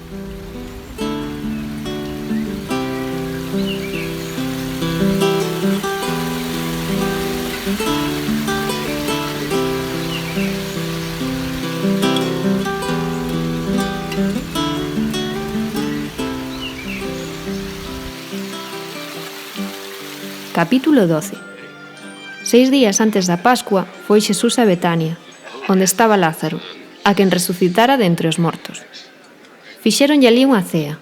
Capítulo 12. 6 días antes da Pascua foi Xesús a Betania, onde estaba Lázaro, a quen resucitara de entre os mortos. Fixéronlle alí unha cea.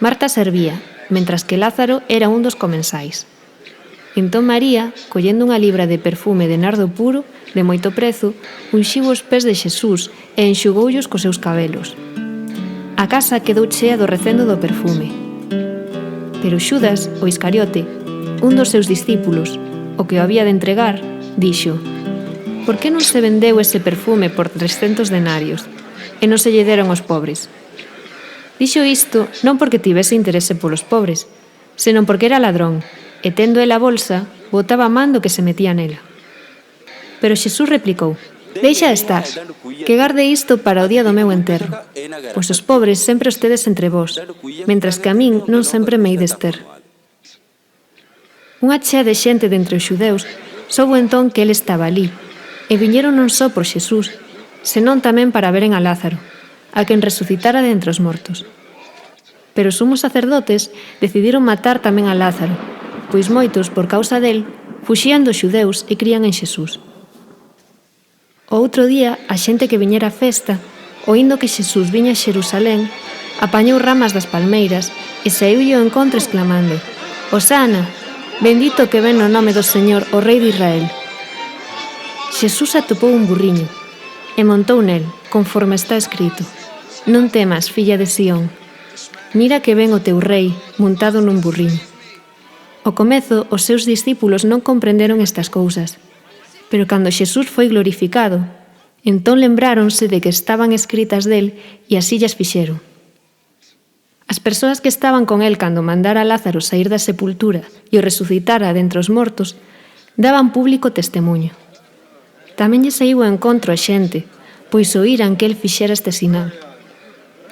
Marta servía, mentras que Lázaro era un dos comensais. Entón María, collendo unha libra de perfume de nardo puro, de moito prezo, unxiu os pés de Xesús e enxugoullos cos seus cabelos. A casa quedou chea do recendo do perfume. Pero Xudas, o Iscariote, un dos seus discípulos, o que o había de entregar, dixo: «Por que non se vendeu ese perfume por 300 denarios e non se lle deron aos pobres?» Dixo isto non porque tivese interese polos pobres, senón porque era ladrón, e tendo ela a bolsa, botaba man do que se metía nela. Pero Xesús replicou: «Deixa estar, que garde isto para o día do meu enterro, pois os pobres sempre os tedes entre vós, mentras que a min non sempre me ides ter». Unha chea de xente de entre os xudeus soubo entón que el estaba alí, e viñeron non só por Xesús, senón tamén para veren a Lázaro, a quen resucitara de entre os mortos. Pero os sumos sacerdotes decidiron matar tamén a Lázaro, pois moitos, por causa del, fuxían dos xudeus e crían en Xesús. O outro día, a xente que viñera á festa, oíndo que Xesús viña a Xerusalén, apañou ramas das palmeiras e saíulle ao encontro exclamando: «Hosana! Bendito que ven no nome do Señor, o Rei de Israel». Xesús atopou un burriño e montou nel, conforme está escrito: «Non temas, filla de Sión. Mira que ven o teu rei montado nun burriño». Ao comezo, os seus discípulos non comprenderon estas cousas, pero cando Xesús foi glorificado, entón lembráronse de que estaban escritas del e así llas fixeron. As persoas que estaban con el cando mandara a Lázaro sair da sepultura e o resucitara dentre os mortos daban público testemunho. Tamén lle saiu ao encontro a xente, pois oíran que el fixera este sinal.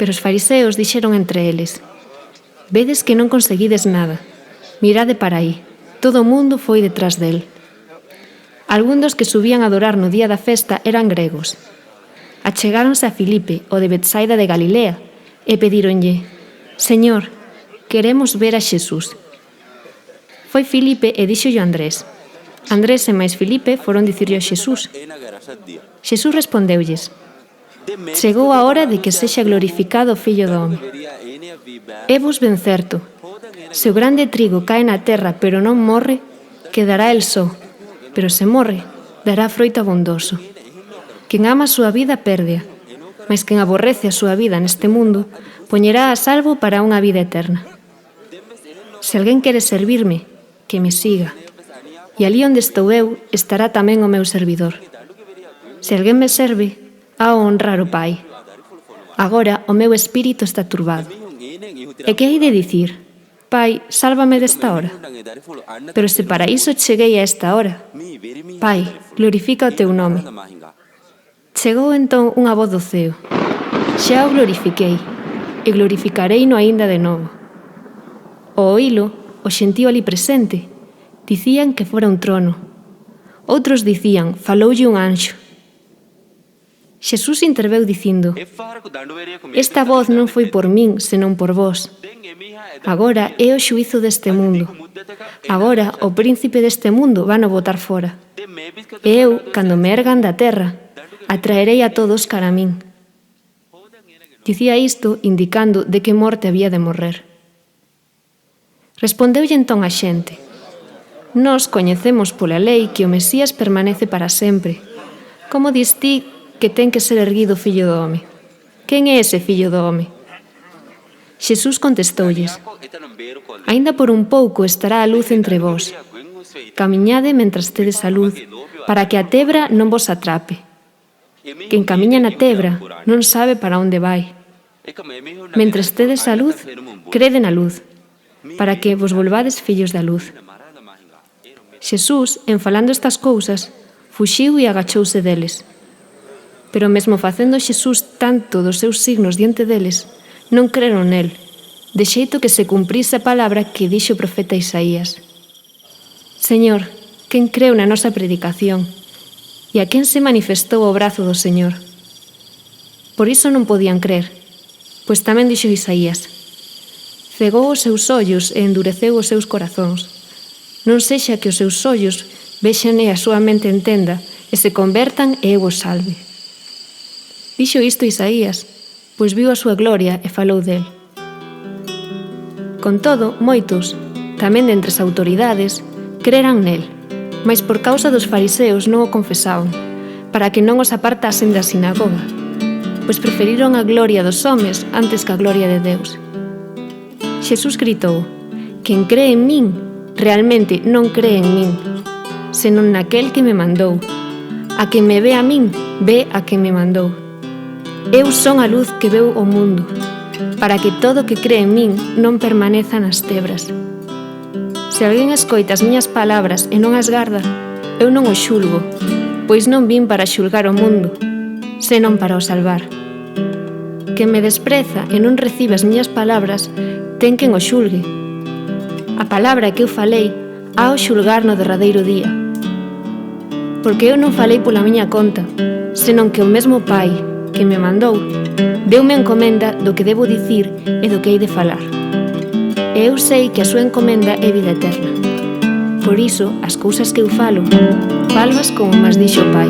Pero os fariseos dixeron entre eles: «Vedes que non conseguides nada. Mirade para aí, todo o mundo foi detrás del». Algún dos que subían a adorar no día da festa eran gregos. Achegáronse a Filipe, o de Betsaida de Galilea, e pedíronlle: «Señor, queremos ver a Xesús». Foi Filipe e díxolle a Andrés. Andrés e máis Filipe foron dicirlle a Xesús. Xesús respondeulles: «Chegou a hora de que sexa glorificado o Fillo do Home. É vos ben certo, se o grande trigo cae na terra pero non morre, quedará el só, pero se morre, dará froito abondoso. Quen ama a súa vida pérdea, mas quen aborrece a súa vida neste mundo, poñerá a salvo para unha vida eterna. Se alguén quere servirme, que me siga, e alí onde estou eu estará tamén o meu servidor. Se alguén me serve, a honrar o Pai. Agora o meu espírito está turbado. E que hei de dicir? Pai, sálvame desta hora. Pero se para iso cheguei a esta hora. Pai, glorifica o teu nome». Chegou entón unha voz do ceo: «Xa o glorifiquei, e glorificareino aínda de novo». Ao oílo, o xentío ali presente dicían que fora un trono. Outros dicían: «Faloulle un anxo». Xesús interveu dicindo: «Esta voz non foi por min, senón por vós. Agora é o xuízo deste mundo. Agora o príncipe deste mundo vano botar fora. E eu, cando me ergan da terra, atraerei a todos cara a min». Dicía isto indicando de que morte había de morrer. Respondeulle entón a xente: «Nós coñecemos pola lei que o Mesías permanece para sempre. Como dis ti que ten que ser erguido o Fillo do Home? Quen é ese Fillo do Home?» Xesús contestoulles: «Aínda por un pouco estará a luz entre vós. Camiñade mentras tedes a luz, para que a tebra non vos atrape. Quen camiña na tebra non sabe para onde vai. Mentres tedes a luz, crede na luz, para que vos volvades fillos da luz». Xesús, en falando estas cousas, fuxiu e agachouse deles. Pero mesmo facendo Xesús tanto dos seus signos diante deles, non creron nel, de xeito que se cumprise a palabra que dixo o profeta Isaías. Señor, quen creu na nosa predicación? E a quen se manifestou o brazo do Señor? Por iso non podían crer, pois tamén dixo Isaías: cegou os seus ollos e endureceu os seus corazóns. Non sexa que os seus ollos vexan e a súa mente entenda, e se convertan e eu os salve. Dixo isto Isaías, pois viu a súa gloria e falou del. Con todo, moitos, tamén de entre as autoridades, creran nel, mas por causa dos fariseos non o confesaban, para que non os apartasen da sinagoga, pois preferiron a gloria dos homes antes que a gloria de Deus. Xesús gritou: quen cree en min, realmente non cree en min, senón naquel que me mandou. A quen me ve a min, ve a quen me mandou. Eu son a luz que veu o mundo, para que todo que cree en min non permaneza nas tebras. Se alguén escoita as miñas palabras e non as garda, eu non o xulgo, pois non vin para xulgar o mundo, senón para o salvar. Quen me despreza e non recibe as miñas palabras, ten quen o xulgue. A palabra que eu falei ao xulgar no derradeiro día. Porque eu non falei pola miña conta, senón que o mesmo Pai, que me mandou, deu-me encomenda do que debo dicir e do que hei de falar. E eu sei que a súa encomenda é vida eterna. Por iso, as cousas que eu falo, fálvas como mas dixo o Pai.